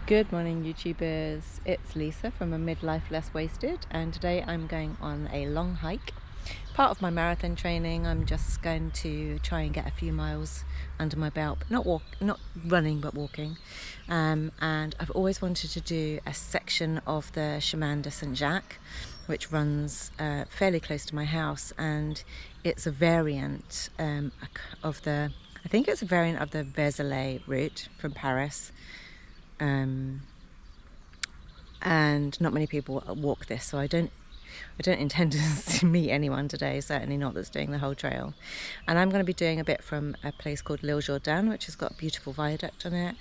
Good morning, YouTubers. It's Lisa from A Midlife Less Wasted, and today I'm going on a long hike. Part of my marathon training. I'm just going to try and get a few miles under my belt. Not running, but walking. And I've always wanted to do a section of the Chemin de Saint-Jacques, which runs fairly close to my house, and it's a variant of the. I think it's a variant of the LIESLE route from Paris. And not many people walk this, so I don't intend to meet anyone today, certainly not that's doing the whole trail. And I'm going to be doing a bit from a place called LIESLE, which has got a beautiful viaduct on it,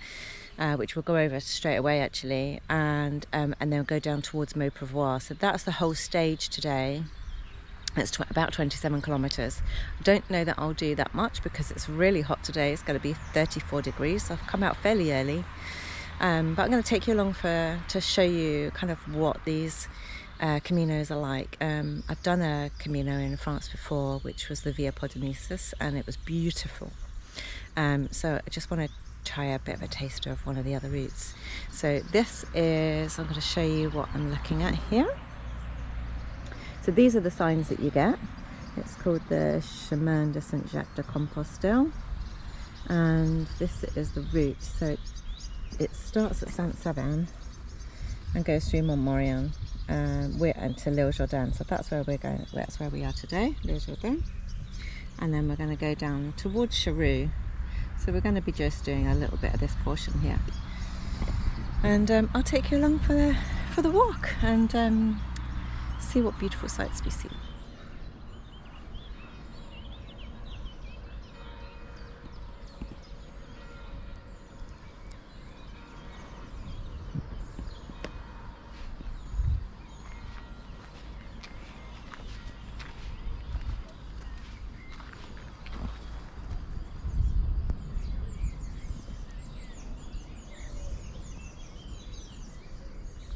which we'll go over straight away actually, and then we'll go down towards Mauprevoir. So that's the whole stage today. It's about 27 kilometres. I don't know that I'll do that much because it's really hot today. It's going to be 34 degrees, so I've come out fairly early. But I'm going to take you along to show you kind of what these Caminos are like. I've done a Camino in France before, which was the Via Podenices, and it was beautiful. So I just want to try a bit of a taster of one of the other routes. So this is, I'm going to show you what I'm looking at here. So these are the signs that you get. It's called the Chemin de Saint-Jacques de Compostelle, and this is the route. So it starts at Saint-Savin and goes through Montmorillon. We're into LIESLE, so that's where we're going. That's where we are today, LIESLE. And then we're going to go down towards Charroux. So we're going to be just doing a little bit of this portion here. And I'll take you along for the walk and see what beautiful sights we see.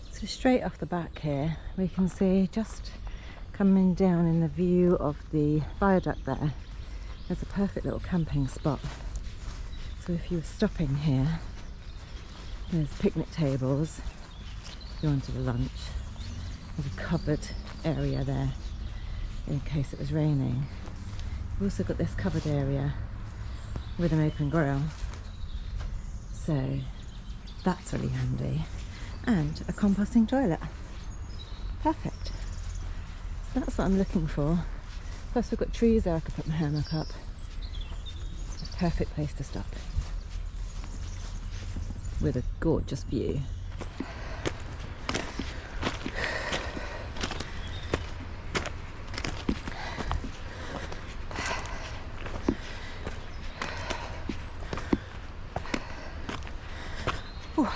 So straight off the back here, we can see just coming down in the view of the viaduct there, there's a perfect little camping spot. So if you were stopping here, there's picnic tables, if you wanted a lunch. There's a covered area there in case it was raining. We've also got this covered area with an open grill, so that's really handy. And a composting toilet. Perfect. So that's what I'm looking for. Plus we've got trees there I could put my hammock up. A perfect place to stop. With a gorgeous view. Ooh.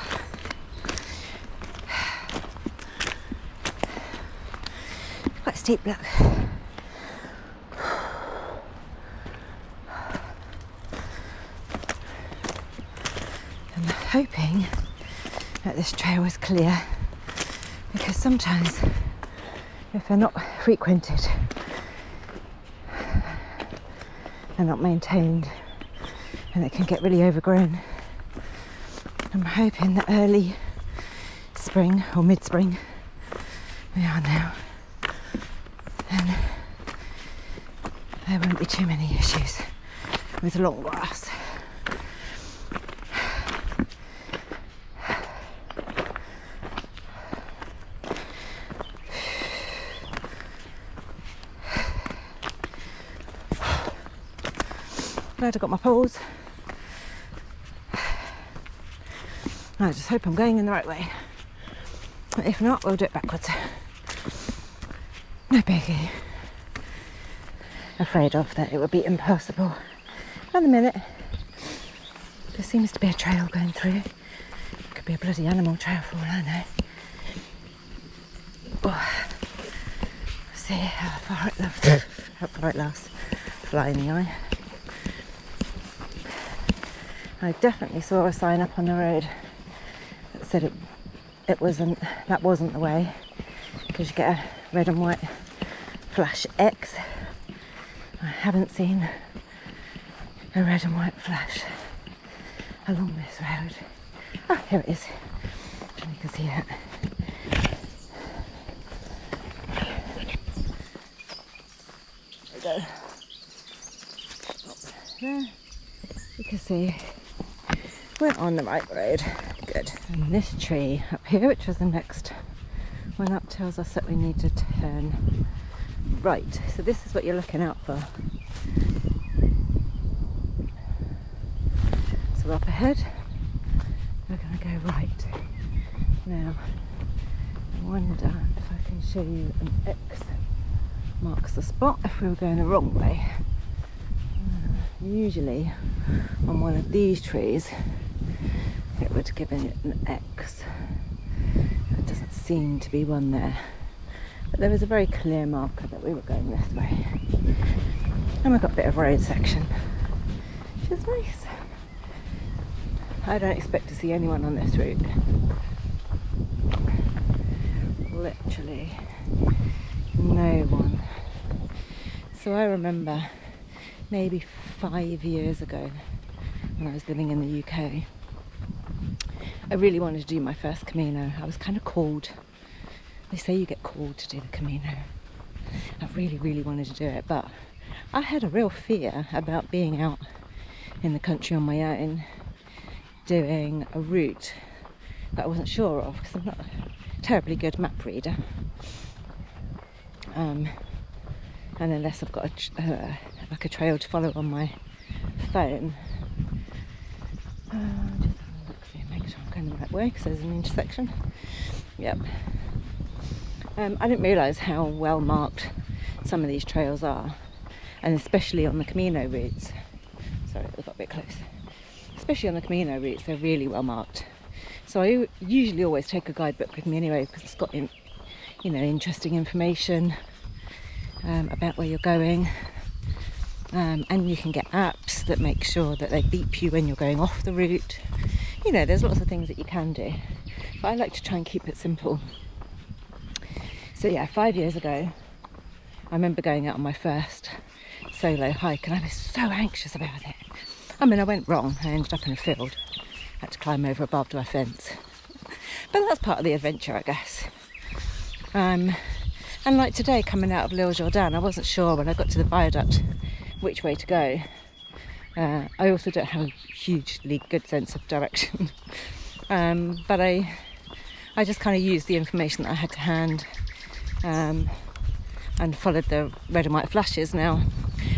Quite steep, look. I'm hoping that this trail is clear, because sometimes if they're not frequented, they're not maintained and it can get really overgrown. I'm hoping that early spring or mid-spring, we are now, and there won't be too many issues with long grass. Glad I got my poles. I just hope I'm going in the right way. If not, we'll do it backwards. No biggie. Afraid of that it would be impossible. At the minute, there seems to be a trail going through. It could be a bloody animal trail for all I know. Oh. See how far it lasts. Fly in the eye. I definitely saw a sign up on the road that said that wasn't the way, because you get a red and white flash X. I haven't seen a red and white flash along this road. Ah, here it is. can see it. There we go. There, you can see we're on the right road. Good. And this tree up here, which was the next one up, tells us that we need to turn right. So this is what you're looking out for. So up ahead, we're going to go right. Now, I wonder if I can show you an X marks the spot if we were going the wrong way. Usually on one of these trees it would give it an X. There doesn't seem to be one there, but there was a very clear marker that we were going this way, and we've got a bit of road section, which is nice. I don't expect to see anyone on this route. Literally no one. So I remember maybe 5 years ago when I was living in the UK, I really wanted to do my first Camino. I was kind of called. They say you get called to do the Camino. I really wanted to do it, but I had a real fear about being out in the country on my own doing a route that I wasn't sure of, because I'm not a terribly good map reader. And unless I've got like a trail to follow on my phone, just have a look, see, make sure I'm going the right way, because there's an intersection. Yep. I didn't realise how well marked some of these trails are, and especially on the Camino routes. Sorry, we got a bit close. Especially on the Camino routes, they're really well marked. So I usually always take a guidebook with me anyway, because it's got, interesting information about where you're going, and you can get apps that make sure that they beep you when you're going off the route. There's lots of things that you can do, but I like to try and keep it simple. So yeah, 5 years ago, I remember going out on my first solo hike, and I was so anxious about it. I went wrong. I ended up in a field. Had to climb over a barbed wire fence. But that's part of the adventure, I guess. And like today, coming out of LIESLE, I wasn't sure when I got to the viaduct which way to go. I also don't have a hugely good sense of direction. But I just kind of used the information that I had to hand, and followed the red and white flashes. Now,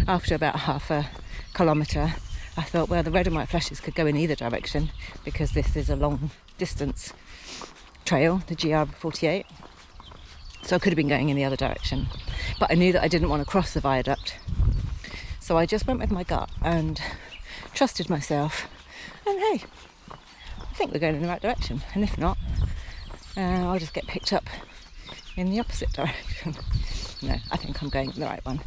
after about half a kilometre, I thought, well, the red and white flashes could go in either direction, because this is a long distance trail, the GR48. So I could have been going in the other direction. But I knew that I didn't want to cross the viaduct. So I just went with my gut and trusted myself. And hey, I think we're going in the right direction. And if not, I'll just get picked up in the opposite direction. No, I think I'm going the right one.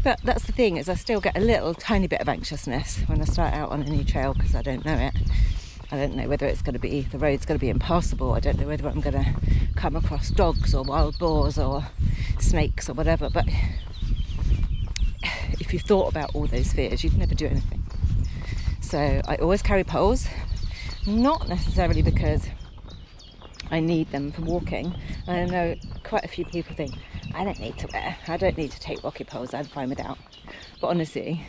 But that's the thing, is I still get a little tiny bit of anxiousness when I start out on a new trail, because I don't know it. I don't know whether it's going to be, the road's going to be impassable. I don't know whether I'm going to come across dogs or wild boars or snakes or whatever. But if you thought about all those fears, you'd never do anything. So I always carry poles, not necessarily because I need them for walking. I know quite a few people think, I don't need to take rocky poles, I'm fine without. But honestly,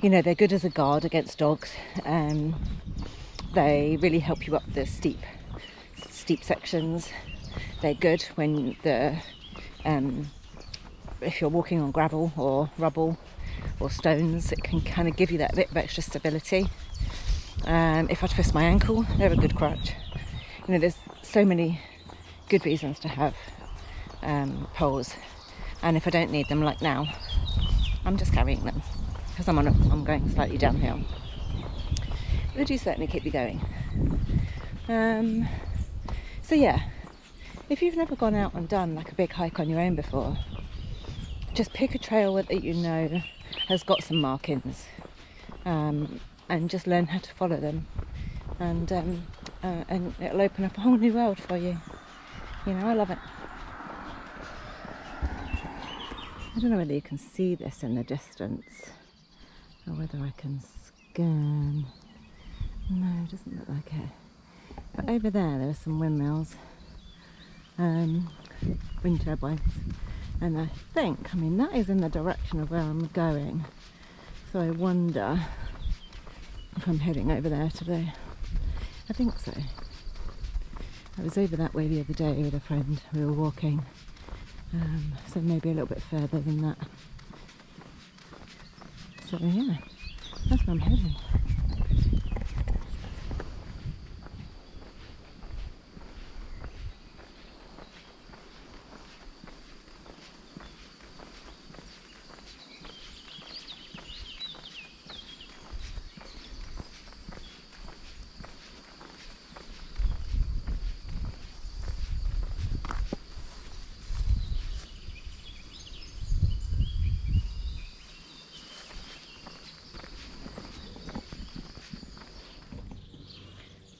they're good as a guard against dogs. They really help you up the steep sections. They're good when if you're walking on gravel or rubble or stones, it can kind of give you that bit of extra stability. If I twist my ankle, they're a good crutch. There's so many good reasons to have poles, and if I don't need them, like now, I'm just carrying them because I'm going slightly downhill. They do certainly keep you going. So yeah, if you've never gone out and done like a big hike on your own before, just pick a trail that you know has got some markings, and just learn how to follow them, and it'll open up a whole new world for you. I love it. I don't know whether you can see this in the distance or whether I can scan. No, it doesn't look like it. But over there are some windmills, wind turbines, and I think, I mean, that is in the direction of where I'm going, so I wonder if I'm heading over there today. I think so. I was over that way the other day with a friend. We were walking, so maybe a little bit further than that. So yeah, that's where I'm heading.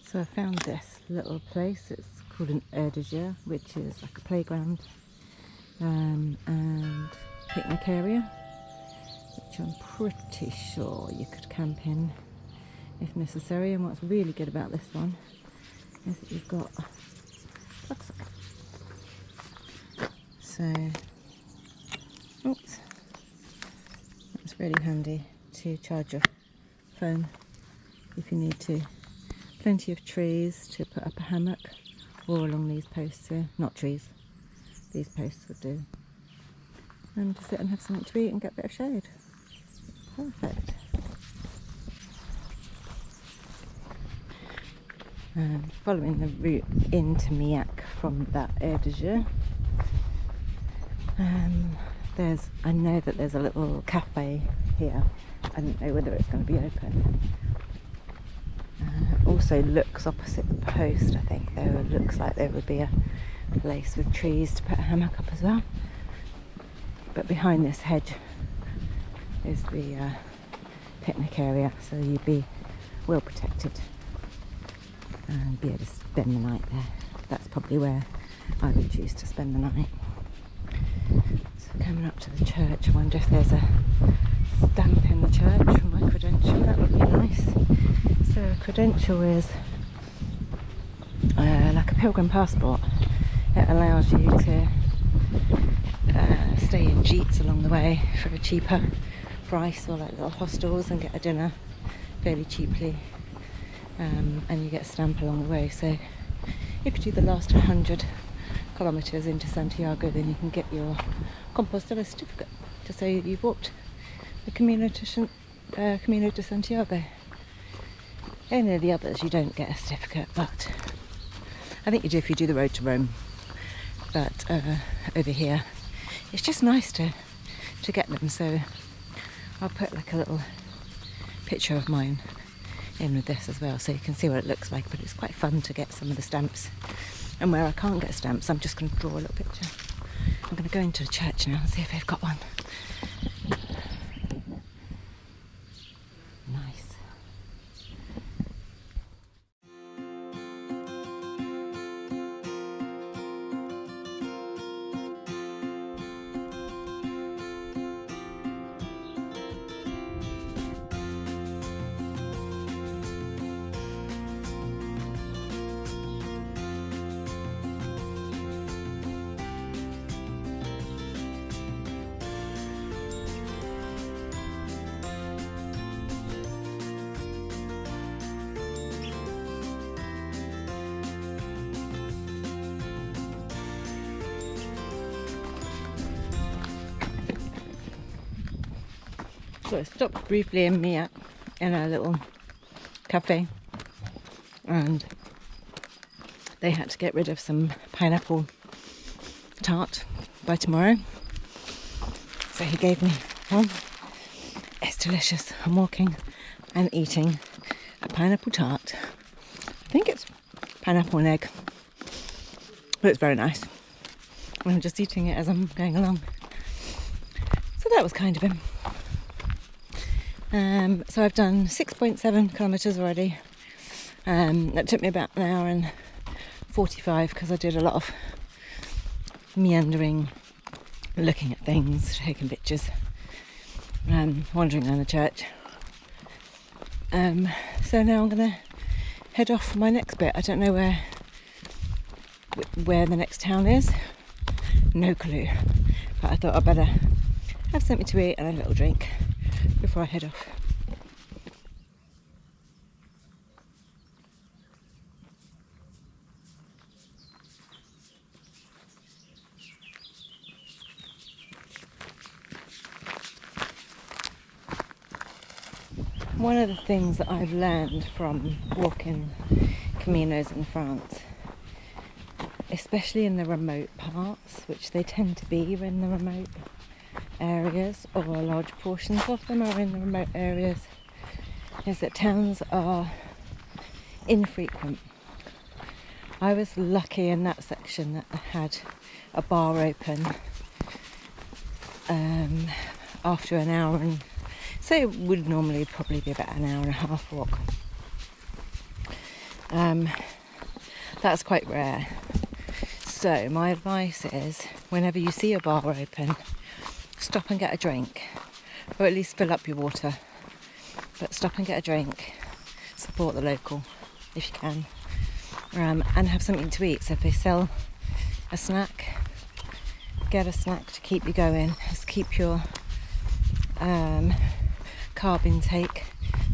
So I found this little place. It's called an Erdege, which is like a playground and picnic area, which I'm pretty sure you could camp in if necessary. And what's really good about this one is that you've got rucksack. So, oops, that's really handy to charge your phone if you need to. Plenty of trees to put up a hammock, or along these posts here. Not trees, these posts would do. And to sit and have something to eat and get a bit of shade. Perfect. And following the route into Miak from that Erdege, I know that there's a little cafe here. I don't know whether it's going to be open. Also looks opposite the post, I think there looks like there would be a place with trees to put a hammock up as well. But behind this hedge is the picnic area, so you'd be well protected and be able to spend the night there. That's probably where I would choose to spend the night. So coming up to the church, I wonder if there's a stamp in the church for my credential. That would be nice. So a credential is like a pilgrim passport. It allows you to stay in jeets along the way for a cheaper price, or like little hostels, and get a dinner fairly cheaply, and you get a stamp along the way. So if you do the last 100 kilometres into Santiago, then you can get your Compostela certificate to say that you've walked the Camino de Santiago. Any of the others you don't get a certificate, but I think you do if you do the road to Rome. But over here it's just nice to get them, so I'll put like a little picture of mine in with this as well, so you can see what it looks like. But it's quite fun to get some of the stamps, and where I can't get stamps I'm just going to draw a little picture. I'm going to go into the church now and see if they've got one. Nice. So I stopped briefly in Miak in a little cafe, and they had to get rid of some pineapple tart by tomorrow, so he gave me one. It's delicious. I'm walking and eating a pineapple tart. I think it's pineapple and egg, but it's very nice. I'm just eating it as I'm going along. So that was kind of him. So I've done 6.7 kilometres already. That took me about an hour and 45 because I did a lot of meandering, looking at things, taking pictures, wandering around the church. So now I'm going to head off for my next bit. I don't know where the next town is. No clue. But I thought I'd better have something to eat and a little drink before I head off. One of the things that I've learned from walking Caminos in France, especially in the remote parts, which they tend to be in the remote areas, or large portions of them are in the remote areas, is that towns are infrequent. I was lucky in that section that I had a bar open after an hour, and so it would normally probably be about an hour and a half walk. That's quite rare. So my advice is, whenever you see a bar open, stop and get a drink, or at least fill up your water. But stop and get a drink, support the local if you can, and have something to eat. So if they sell a snack, get a snack to keep you going. Just keep your carb intake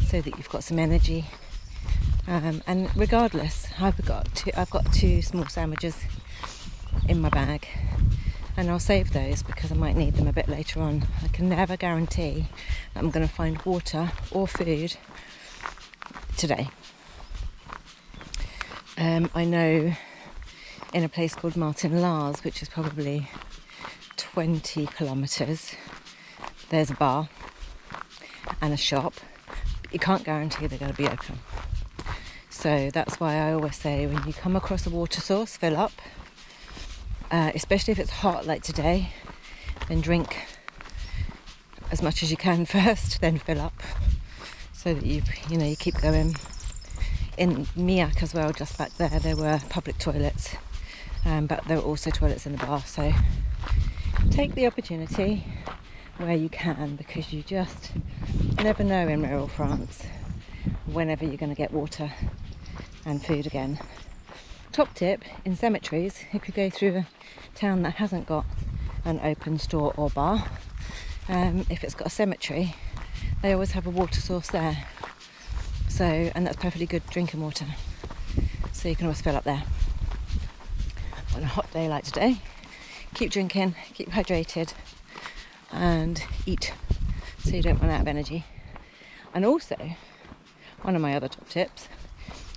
so that you've got some energy. And regardless, I've got two small sandwiches in my bag, and I'll save those because I might need them a bit later on. I can never guarantee that I'm going to find water or food today. I know in a place called Martin-Lars, which is probably 20 kilometres, there's a bar and a shop, but you can't guarantee they're going to be open. So that's why I always say, when you come across a water source, fill up. Especially if it's hot like today, then drink as much as you can first, then fill up, so that you keep going. In Miak as well, just back there were public toilets, but there were also toilets in the bar. So take the opportunity where you can, because you just never know in rural France whenever you're going to get water and food again. Top tip, in cemeteries, if you go through a town that hasn't got an open store or bar, if it's got a cemetery, they always have a water source there. So, and that's perfectly good drinking water. So you can always fill up there. On a hot day like today, keep drinking, keep hydrated, and eat so you don't run out of energy. And also, one of my other top tips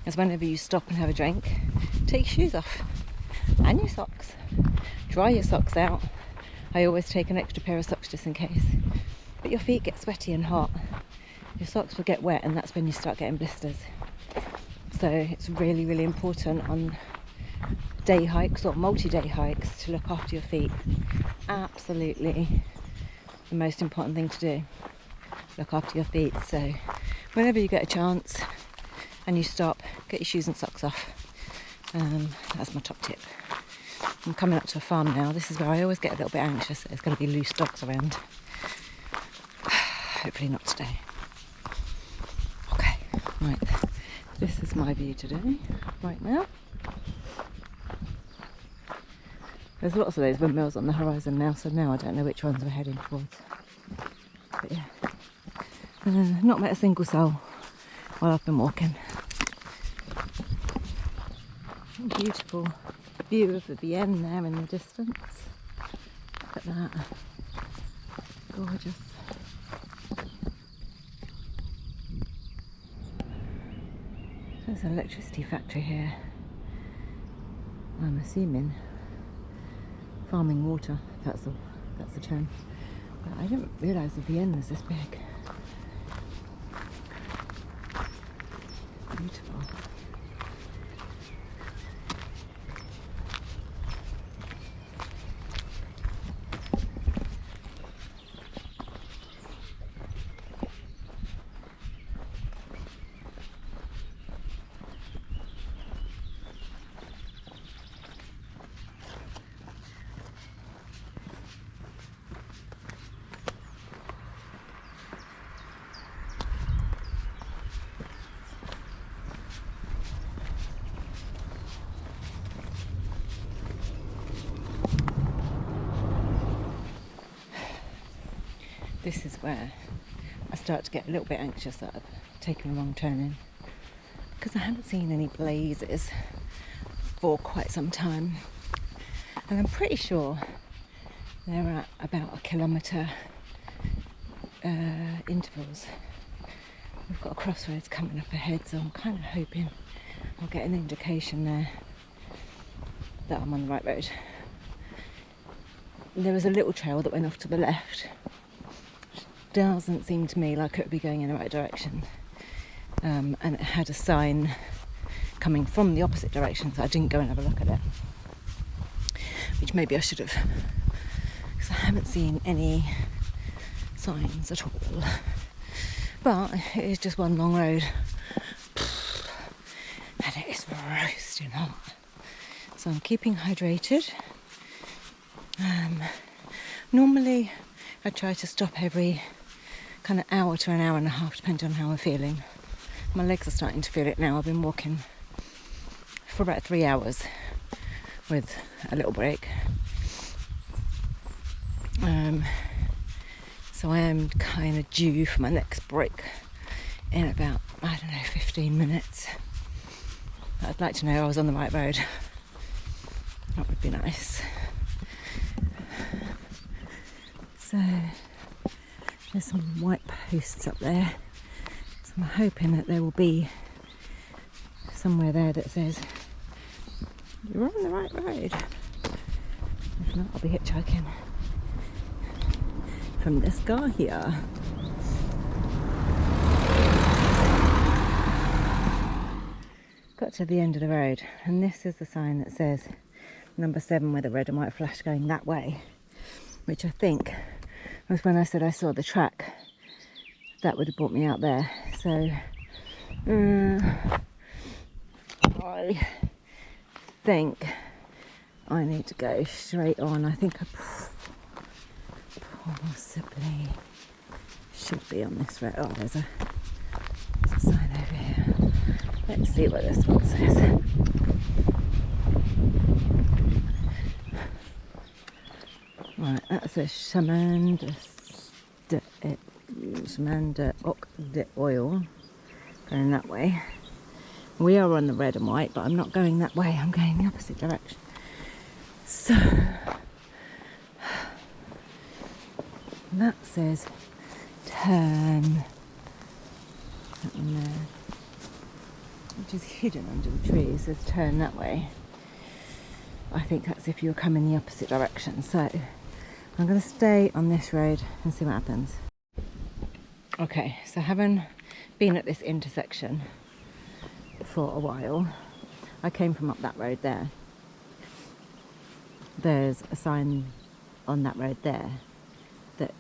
is, whenever you stop and have a drink, take your shoes off and your socks. Dry your socks out. I always take an extra pair of socks just in case. But your feet get sweaty and hot. Your socks will get wet, and that's when you start getting blisters. So it's really, really important on day hikes or multi-day hikes to look after your feet. Absolutely the most important thing to do. Look after your feet. So whenever you get a chance and you stop, get your shoes and socks off. That's my top tip. I'm coming up to a farm now. This is where I always get a little bit anxious that there's going to be loose dogs around. Hopefully not today. Okay, right. This is my view today, right now. There's lots of those windmills on the horizon now, so now I don't know which ones we're heading towards. But yeah, not met a single soul while I've been walking. Beautiful view of the Vienne there in the distance. Look at that. Gorgeous. There's an electricity factory here. I'm assuming farming water, that's the term. But I didn't realise the Vienne was this big. Beautiful. this is where I start to get a little bit anxious that I've taken a wrong turn in, because I haven't seen any blazes for quite some time, and I'm pretty sure they're at about 1 kilometre intervals. We've got a crossroads coming up ahead, so I'm kind of hoping I'll get an indication there that I'm on the right road. There was a little trail that went off to the left, which doesn't seem to me like it would be going in the right direction, and it had a sign coming from the opposite direction, so I didn't go and have a look at it, which maybe I should have, because I haven't seen any signs at all. But it is just one long road, and it is roasting hot, so I'm keeping hydrated. Normally I try to stop every kind of hour to an hour and a half, depending on how I'm feeling. My legs are starting to feel it now. I've been walking for about 3 hours with a little break. So I am kind of due for my next break in about, 15 minutes. But I'd like to know I was on the right road. That would be nice. So there's some white posts up there. So I'm hoping that there will be somewhere there that says, "You're on the right road." If not, I'll be hitchhiking from this guy here. Got to the end of the road, and this is the sign that says number 7 with a red and white flash going that way, which I think was when I said I saw the track. That would have brought me out there. So I think I need to go straight on. I think I possibly should be on this road. Oh, there's a sign over here. Let's see what this one says. Right, that says Shamanda oil, going that way. We are on the red and white, but I'm not going that way, I'm going the opposite direction. So that says turn, that one there, which is hidden under the tree. It says turn that way. I think that's if you're coming the opposite direction. So I'm going to stay on this road and see what happens. Okay, so having been at this intersection for a while, I came from up that road there. There's a sign on that road there that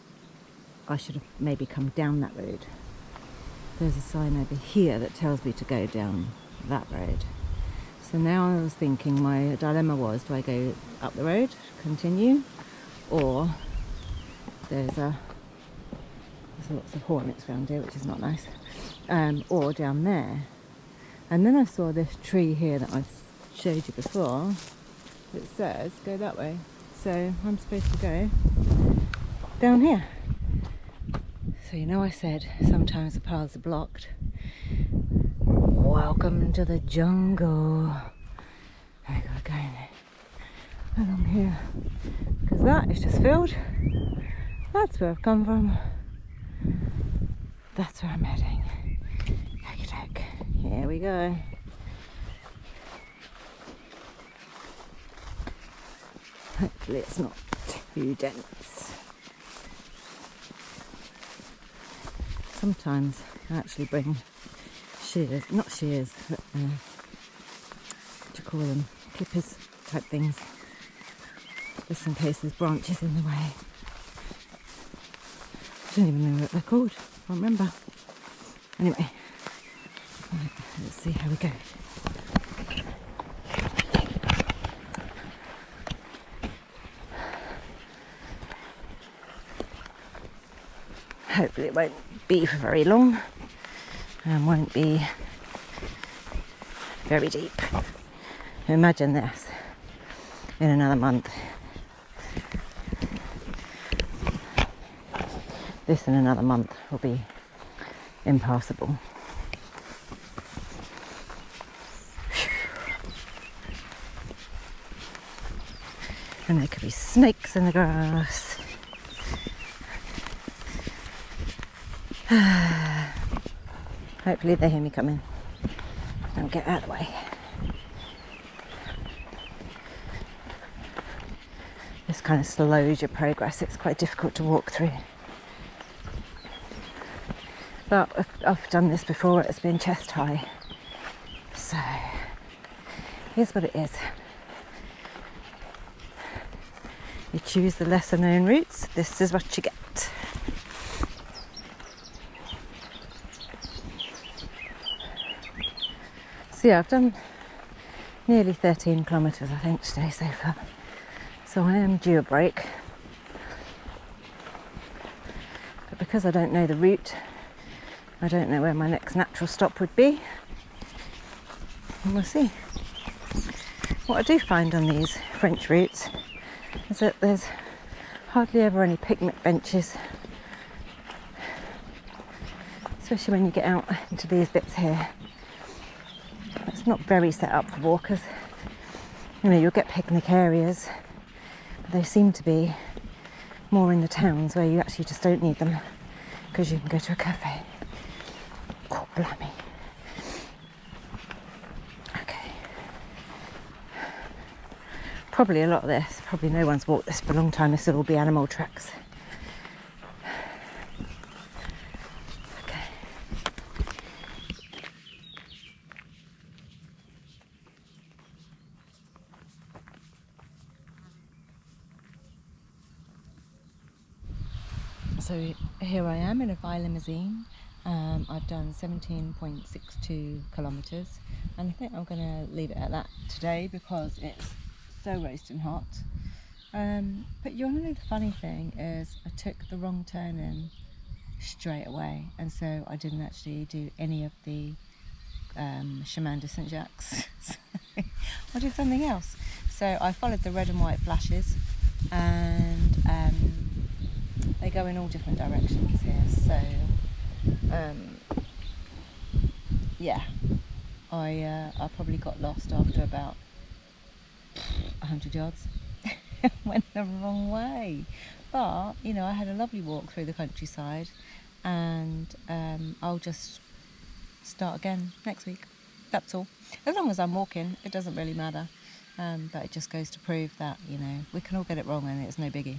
I should have maybe come down that road. There's a sign over here that tells me to go down that road. So now I was thinking, my dilemma was, do I go up the road, continue, or there's lots of hornets around here, which is not nice, or down there. And then I saw this tree here that I showed you before that says go that way, so I'm supposed to go down here. So you know, I said sometimes the paths are blocked. Welcome to the jungle. I gotta go along here, because that is just filled. That's where I've come from. That's where I'm heading. Okie doke. Here we go. Hopefully it's not too dense. Sometimes I actually bring shears, not shears, but what do you call them? Clippers type things, just in case there's branches in the way. I don't even know what they're called, I can't remember. Anyway, right, let's see how we go. Hopefully it won't be for very long and won't be very deep. Imagine this in another month. this in another month will be impassable. And there could be snakes in the grass. Hopefully they hear me coming. I'll get out of the way. This kind of slows your progress. It's quite difficult to walk through. But I've done this before, it's been chest high. So, here's what it is. You choose the lesser known routes, this is what you get. So yeah, I've done nearly 13 kilometres I think today so far. So I am due a break. But because I don't know the route, I don't know where my next natural stop would be. And we'll see. What I do find on these French routes is that there's hardly ever any picnic benches, especially when you get out into these bits here. It's not very set up for walkers. You know, you'll get picnic areas, but they seem to be more in the towns where you actually just don't need them because you can go to a cafe. God blimey. Probably a lot of this, probably no one's walked this for a long time, this will all be animal tracks. Okay. So here I am in a Vi limousine. I've done 17.62 kilometres and I think I'm going to leave it at that today because it's so roasting hot. But you want to know the funny thing is I took the wrong turn in straight away, and so I didn't actually do any of the chemin de Saint-Jacques. I did something else. So I followed the red and white flashes, and they go in all different directions here. So yeah, I probably got lost after about 100 yards. Went the wrong way, but you know, I had a lovely walk through the countryside, and I'll just start again next week. That's all. As long as I'm walking, it doesn't really matter, but it just goes to prove that, you know, we can all get it wrong and it's no biggie.